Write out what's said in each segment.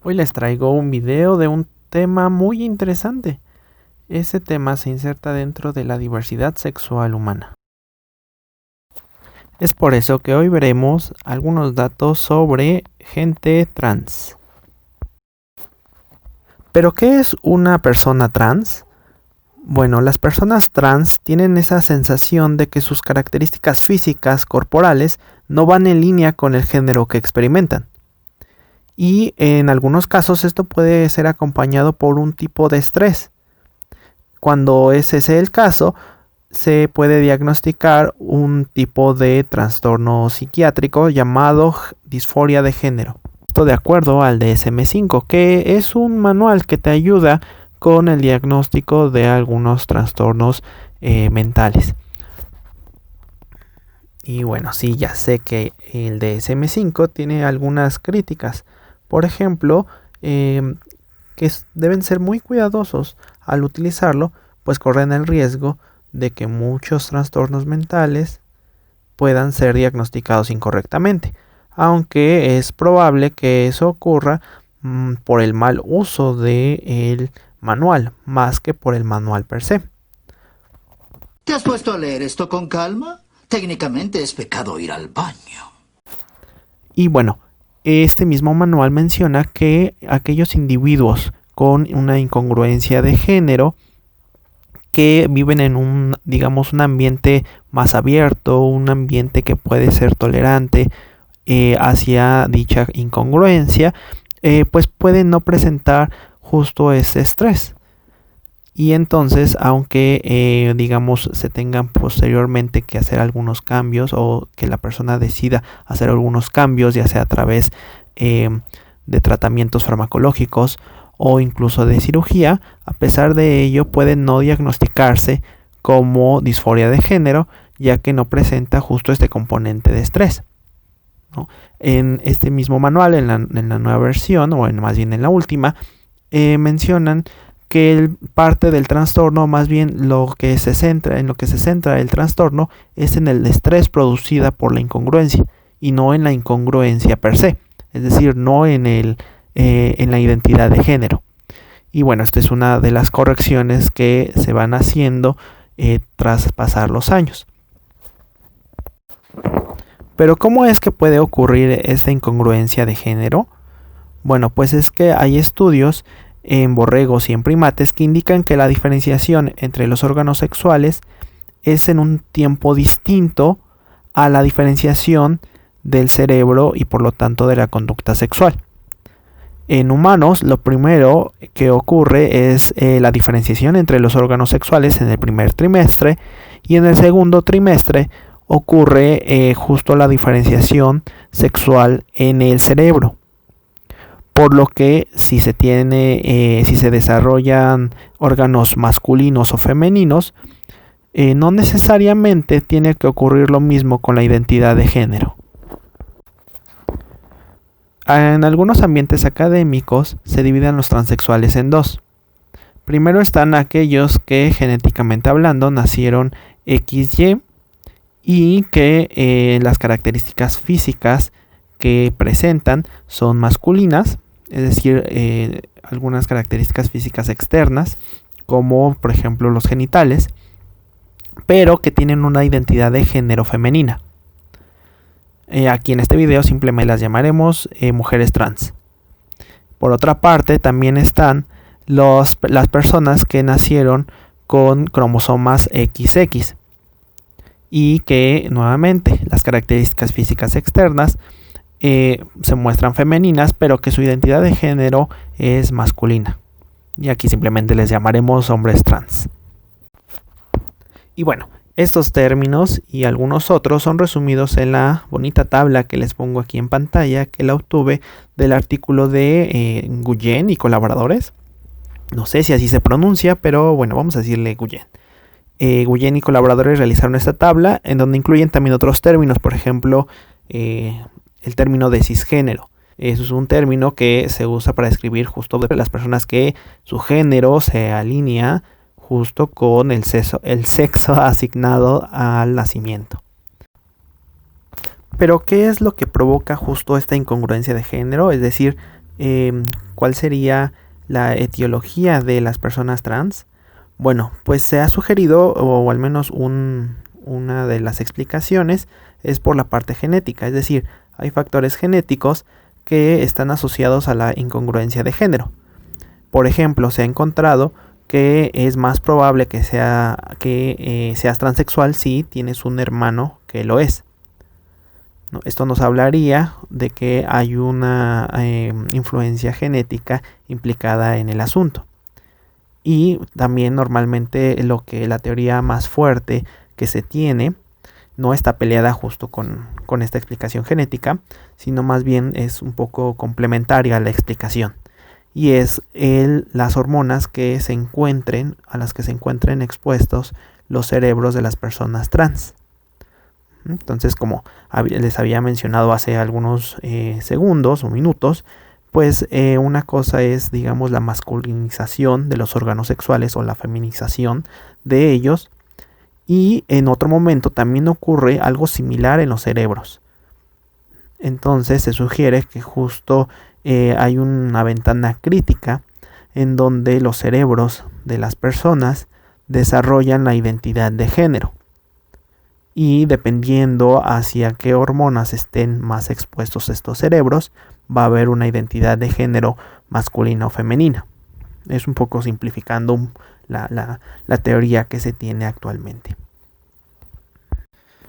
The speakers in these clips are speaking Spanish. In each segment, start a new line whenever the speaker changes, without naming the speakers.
Hoy les traigo un video de un tema muy interesante. Ese tema se inserta dentro de la diversidad sexual humana. Es por eso que hoy veremos algunos datos sobre gente trans. ¿Pero qué es una persona trans? Bueno, las personas trans tienen esa sensación de que sus características físicas corporales no van en línea con el género que experimentan. Y en algunos casos esto puede ser acompañado por un tipo de estrés. Cuando ese es el caso, se puede diagnosticar un tipo de trastorno psiquiátrico llamado disforia de género. Esto de acuerdo al DSM-5, que es un manual que te ayuda con el diagnóstico de algunos trastornos mentales. Y bueno, sí, ya sé que el DSM-5 tiene algunas críticas. Por ejemplo, que deben ser muy cuidadosos al utilizarlo, pues corren el riesgo de que muchos trastornos mentales puedan ser diagnosticados incorrectamente, aunque es probable que eso ocurra por el mal uso del manual, más que por el manual per se.
¿Te has puesto a leer esto con calma? Técnicamente es pecado ir al baño.
Y bueno, este mismo manual menciona que aquellos individuos con una incongruencia de género que viven en un ambiente más abierto, un ambiente que puede ser tolerante hacia dicha incongruencia, pues pueden no presentar justo ese estrés. Y entonces, aunque se tengan posteriormente que hacer algunos cambios o que la persona decida hacer algunos cambios, ya sea a través de tratamientos farmacológicos o incluso de cirugía, a pesar de ello puede no diagnosticarse como disforia de género, ya que no presenta justo este componente de estrés, ¿no? En este mismo manual, en la nueva versión, o más bien en la última, mencionan que parte del trastorno, más bien en lo que se centra el trastorno, es en el estrés producida por la incongruencia y no en la incongruencia per se, es decir, no en la identidad de género. Y bueno, esta es una de las correcciones que se van haciendo tras pasar los años. Pero ¿cómo es que puede ocurrir esta incongruencia de género? Bueno, pues es que hay estudios en borregos y en primates que indican que la diferenciación entre los órganos sexuales es en un tiempo distinto a la diferenciación del cerebro y por lo tanto de la conducta sexual. En humanos, lo primero que ocurre es la diferenciación entre los órganos sexuales en el primer trimestre, y en el segundo trimestre ocurre justo la diferenciación sexual en el cerebro. Por lo que si se desarrollan órganos masculinos o femeninos, no necesariamente tiene que ocurrir lo mismo con la identidad de género. En algunos ambientes académicos se dividen los transexuales en dos. Primero están aquellos que genéticamente hablando nacieron XY y que las características físicas que presentan son masculinas, es decir, algunas características físicas externas, como por ejemplo los genitales, pero que tienen una identidad de género femenina. Aquí en este video simplemente las llamaremos mujeres trans. Por otra parte, también están las personas que nacieron con cromosomas XX y que nuevamente las características físicas externas se muestran femeninas, pero que su identidad de género es masculina. Y aquí simplemente les llamaremos hombres trans. Y bueno, estos términos y algunos otros son resumidos en la bonita tabla que les pongo aquí en pantalla, que la obtuve del artículo de Guyen y colaboradores. No sé si así se pronuncia, pero bueno, vamos a decirle Guyen. Guyen y colaboradores realizaron esta tabla en donde incluyen también otros términos, por ejemplo, el término de cisgénero. Eso es un término que se usa para describir justo de las personas que su género se alinea justo con el sexo asignado al nacimiento. Pero ¿qué es lo que provoca justo esta incongruencia de género? Es decir, ¿cuál sería la etiología de las personas trans? Bueno, pues se ha sugerido, o al menos una de las explicaciones es por la parte genética, es decir, hay factores genéticos que están asociados a la incongruencia de género. Por ejemplo, se ha encontrado que es más probable que seas transexual si tienes un hermano que lo es. Esto nos hablaría de que hay una influencia genética implicada en el asunto. Y también normalmente la teoría más fuerte que se tiene no está peleada justo con esta explicación genética, sino más bien es un poco complementaria a la explicación. Y es las hormonas a las que se encuentren expuestos los cerebros de las personas trans. Entonces, como les había mencionado hace algunos segundos o minutos, pues una cosa es, digamos, la masculinización de los órganos sexuales o la feminización de ellos, y en otro momento también ocurre algo similar en los cerebros. Entonces se sugiere que justo hay una ventana crítica en donde los cerebros de las personas desarrollan la identidad de género. Y dependiendo hacia qué hormonas estén más expuestos estos cerebros, va a haber una identidad de género masculina o femenina. Es un poco simplificando la teoría que se tiene actualmente.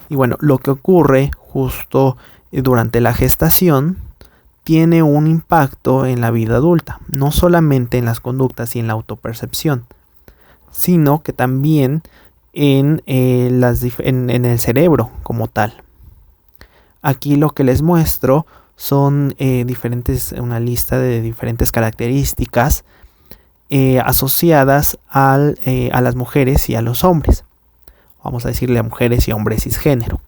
Y bueno, lo que ocurre justo durante la gestación tiene un impacto en la vida adulta, no solamente en las conductas y en la autopercepción, sino que también en el cerebro como tal. Aquí lo que les muestro son una lista de diferentes características asociadas a las mujeres y a los hombres. Vamos a decirle a mujeres y hombres cisgénero,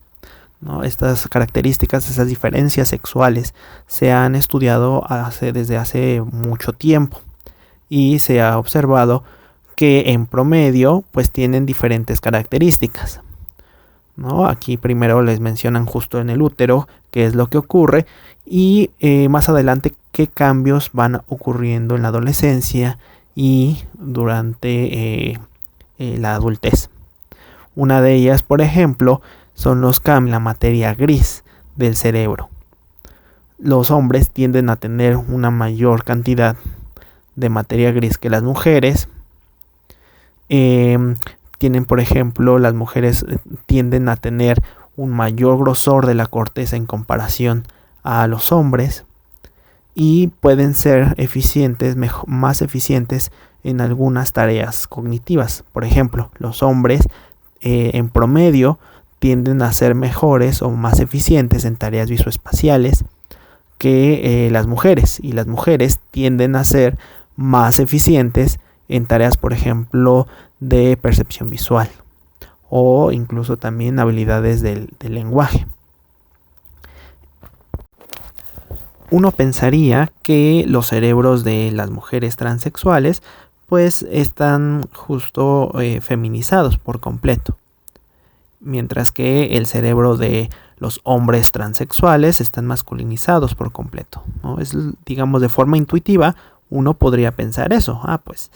¿no? Estas características, esas diferencias sexuales se han estudiado desde hace mucho tiempo y se ha observado que en promedio pues tienen diferentes características, ¿no? Aquí primero les mencionan justo en el útero qué es lo que ocurre y más adelante qué cambios van ocurriendo en la adolescencia y durante la adultez. Una de ellas, por ejemplo, son los cambios en la materia gris del cerebro. Los hombres tienden a tener una mayor cantidad de materia gris que las mujeres. Por ejemplo, las mujeres tienden a tener un mayor grosor de la corteza en comparación a los hombres y pueden ser más eficientes en algunas tareas cognitivas. Por ejemplo, los hombres en promedio tienden a ser mejores o más eficientes en tareas visoespaciales que las mujeres, y las mujeres tienden a ser más eficientes en tareas, por ejemplo, de percepción visual o incluso también habilidades del lenguaje. Uno pensaría que los cerebros de las mujeres transexuales pues están justo feminizados por completo, mientras que el cerebro de los hombres transexuales están masculinizados por completo, ¿no? Es, digamos, de forma intuitiva uno podría pensar eso. Pues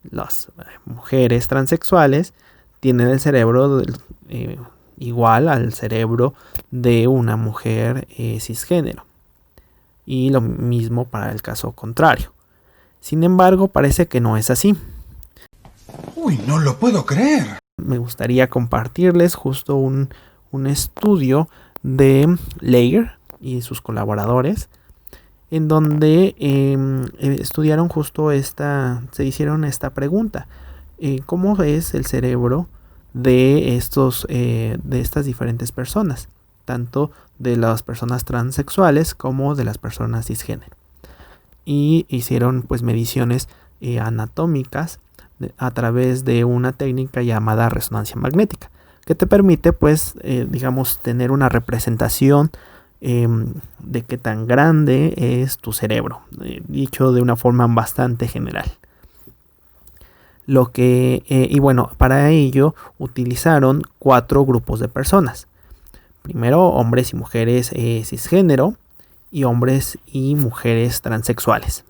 las mujeres transexuales tienen el cerebro igual al cerebro de una mujer cisgénero, y lo mismo para el caso contrario. Sin embargo, parece que no es así.
¡Uy, no lo puedo creer!
Me gustaría compartirles justo un estudio de Lair y sus colaboradores, en donde estudiaron justo se hicieron esta pregunta. ¿Cómo es el cerebro de estas diferentes personas? Tanto de las personas transexuales como de las personas cisgénero. Y hicieron pues mediciones anatómicas a través de una técnica llamada resonancia magnética, que te permite pues digamos tener una representación de qué tan grande es tu cerebro, dicho de una forma bastante general. Y bueno, para ello utilizaron 4 grupos de personas. Primero, hombres y mujeres cisgénero y hombres y mujeres transexuales.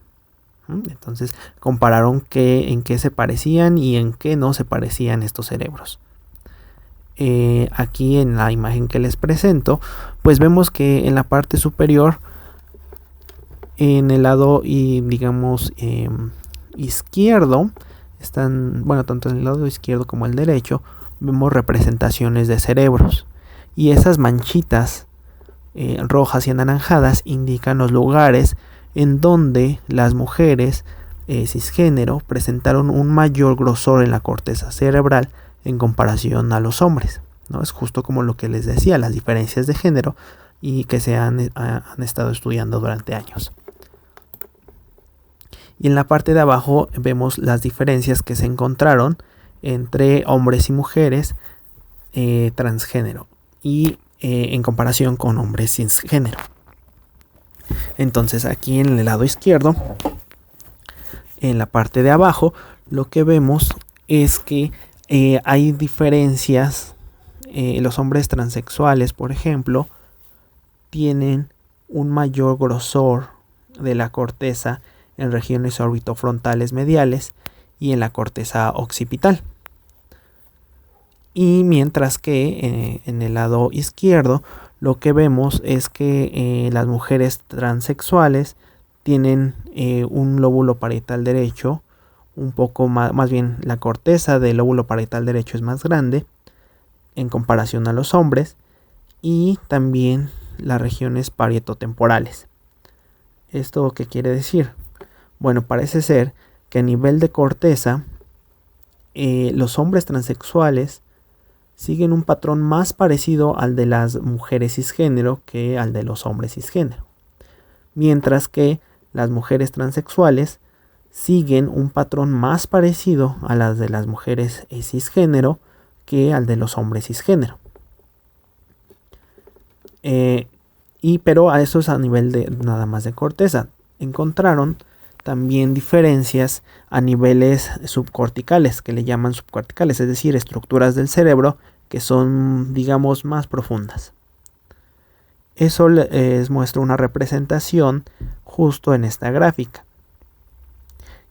Entonces compararon en qué se parecían y en qué no se parecían estos cerebros. Aquí en la imagen que les presento, pues vemos que en la parte superior, en el lado izquierdo, tanto en el lado izquierdo como el derecho, vemos representaciones de cerebros, y esas manchitas rojas y anaranjadas indican los lugares en donde las mujeres cisgénero presentaron un mayor grosor en la corteza cerebral en comparación a los hombres, ¿no? Es justo como lo que les decía, las diferencias de género y que se han estado estudiando durante años. Y en la parte de abajo vemos las diferencias que se encontraron entre hombres y mujeres transgénero y en comparación con hombres cisgénero. Entonces aquí en el lado izquierdo, en la parte de abajo, lo que vemos es que hay diferencias. Los hombres transexuales, por ejemplo, tienen un mayor grosor de la corteza en regiones orbitofrontales mediales y en la corteza occipital. Y mientras que en el lado izquierdo lo que vemos es que las mujeres transexuales tienen un lóbulo parietal derecho un poco más bien la corteza del lóbulo parietal derecho es más grande en comparación a los hombres, y también las regiones parietotemporales. ¿Esto qué quiere decir? Bueno, parece ser que a nivel de corteza los hombres transexuales siguen un patrón más parecido al de las mujeres cisgénero que al de los hombres cisgénero, mientras que las mujeres transexuales siguen un patrón más parecido a las de las mujeres cisgénero que al de los hombres cisgénero. Pero a eso es a nivel de nada más de corteza. Encontraron también diferencias a niveles subcorticales, que le llaman subcorticales, es decir, estructuras del cerebro que son, digamos, más profundas. Eso les muestra una representación justo en esta gráfica.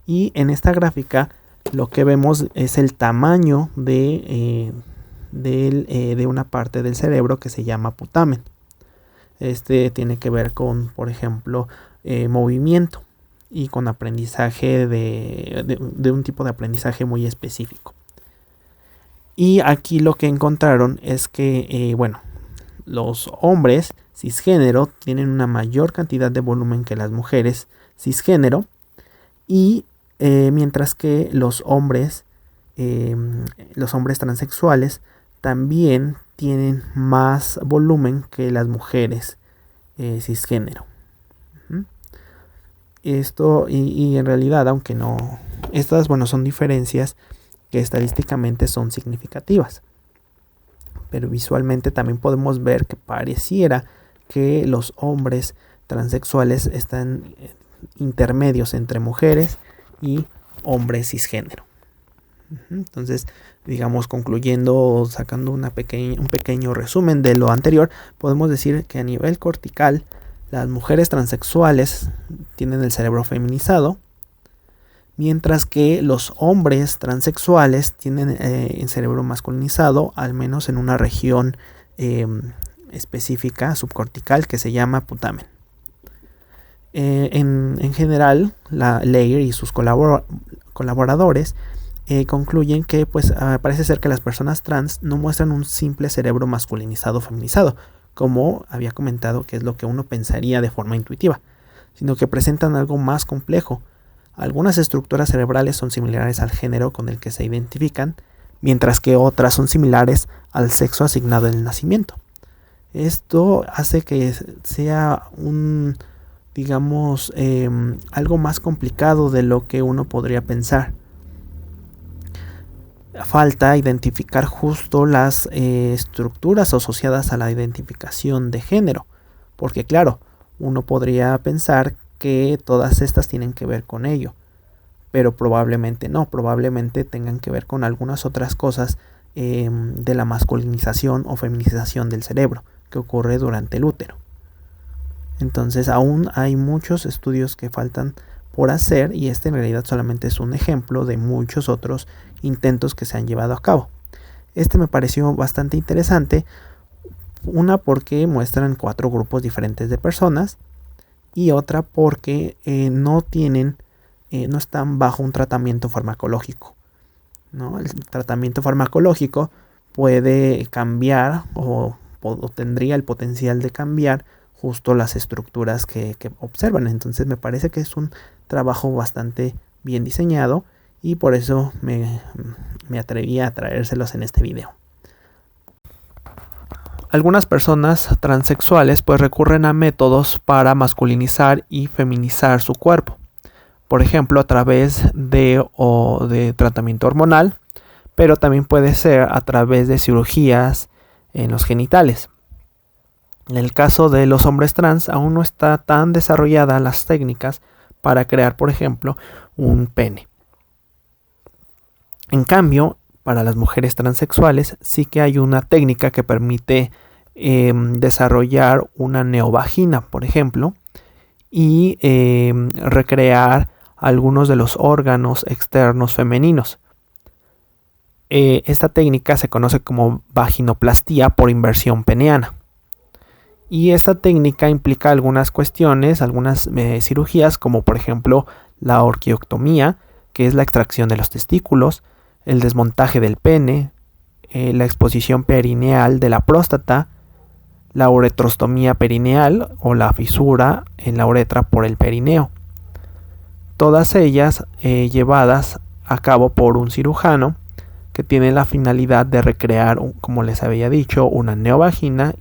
Y en esta gráfica lo que vemos es el tamaño de una parte del cerebro que se llama putamen. Este tiene que ver con, por ejemplo, movimiento y con aprendizaje de un tipo de aprendizaje muy específico. Y aquí lo que encontraron es que, los hombres cisgénero tienen una mayor cantidad de volumen que las mujeres cisgénero, y mientras que los hombres transexuales también tienen más volumen que las mujeres cisgénero. Esto y en realidad, aunque no, estas son diferencias que estadísticamente son significativas, pero visualmente también podemos ver que pareciera que los hombres transexuales están intermedios entre mujeres y hombres cisgénero. Entonces, digamos, concluyendo, sacando un pequeño resumen de lo anterior, podemos decir que a nivel cortical las mujeres transexuales tienen el cerebro feminizado, mientras que los hombres transexuales tienen el cerebro masculinizado, al menos en una región específica subcortical que se llama putamen. En general, Lair y sus colaboradores concluyen que parece ser que las personas trans no muestran un simple cerebro masculinizado o feminizado, como había comentado, que es lo que uno pensaría de forma intuitiva, sino que presentan algo más complejo. Algunas estructuras cerebrales son similares al género con el que se identifican, mientras que otras son similares al sexo asignado en el nacimiento. Esto hace que sea algo más complicado de lo que uno podría pensar. Falta identificar justo las estructuras asociadas a la identificación de género, porque claro, uno podría pensar que todas estas tienen que ver con ello, pero probablemente no, probablemente tengan que ver con algunas otras cosas de la masculinización o feminización del cerebro que ocurre durante el útero. Entonces aún hay muchos estudios que faltan por hacer, y este en realidad solamente es un ejemplo de muchos otros intentos que se han llevado a cabo. Este me pareció bastante interesante, una porque muestran 4 grupos diferentes de personas y otra porque no están bajo un tratamiento farmacológico, ¿no? El tratamiento farmacológico puede cambiar o tendría el potencial de cambiar justo las estructuras que observan. Entonces me parece que es un trabajo bastante bien diseñado y por eso me atreví a traérselos en este video. Algunas personas transexuales pues recurren a métodos para masculinizar y feminizar su cuerpo. Por ejemplo, a través de tratamiento hormonal, pero también puede ser a través de cirugías en los genitales. En el caso de los hombres trans, aún no está tan desarrolladas las técnicas para crear, por ejemplo, un pene. En cambio, para las mujeres transexuales sí que hay una técnica que permite desarrollar una neovagina, por ejemplo, y recrear algunos de los órganos externos femeninos. Esta técnica se conoce como vaginoplastía por inversión peneana. Y esta técnica implica algunas cuestiones, algunas cirugías, como por ejemplo la orquiectomía, que es la extracción de los testículos, el desmontaje del pene, la exposición perineal de la próstata, la uretrostomía perineal o la fisura en la uretra por el perineo. Todas ellas llevadas a cabo por un cirujano que tiene la finalidad de recrear, como les había dicho, una neovagina.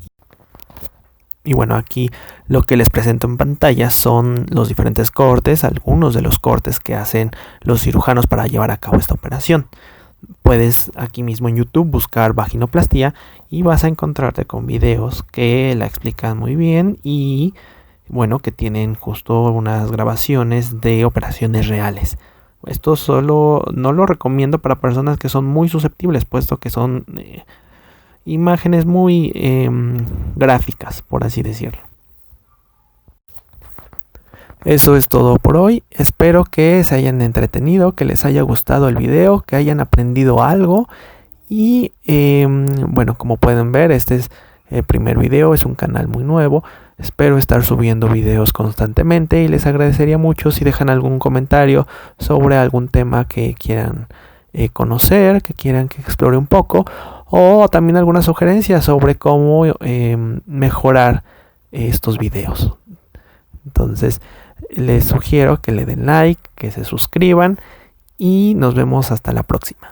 Y bueno, aquí lo que les presento en pantalla son los diferentes cortes, algunos de los cortes que hacen los cirujanos para llevar a cabo esta operación. Puedes aquí mismo en YouTube buscar vaginoplastia y vas a encontrarte con videos que la explican muy bien y bueno, que tienen justo unas grabaciones de operaciones reales. Esto solo no lo recomiendo para personas que son muy susceptibles, puesto que son imágenes muy gráficas, por así decirlo. Eso es todo por hoy. Espero que se hayan entretenido, que les haya gustado el video, que hayan aprendido algo. Y bueno, como pueden ver, este es el primer video, es un canal muy nuevo. Espero estar subiendo videos constantemente y les agradecería mucho si dejan algún comentario sobre algún tema que quieran conocer, que quieran que explore un poco, o también algunas sugerencias sobre cómo mejorar estos videos. Entonces les sugiero que le den like, que se suscriban y nos vemos hasta la próxima.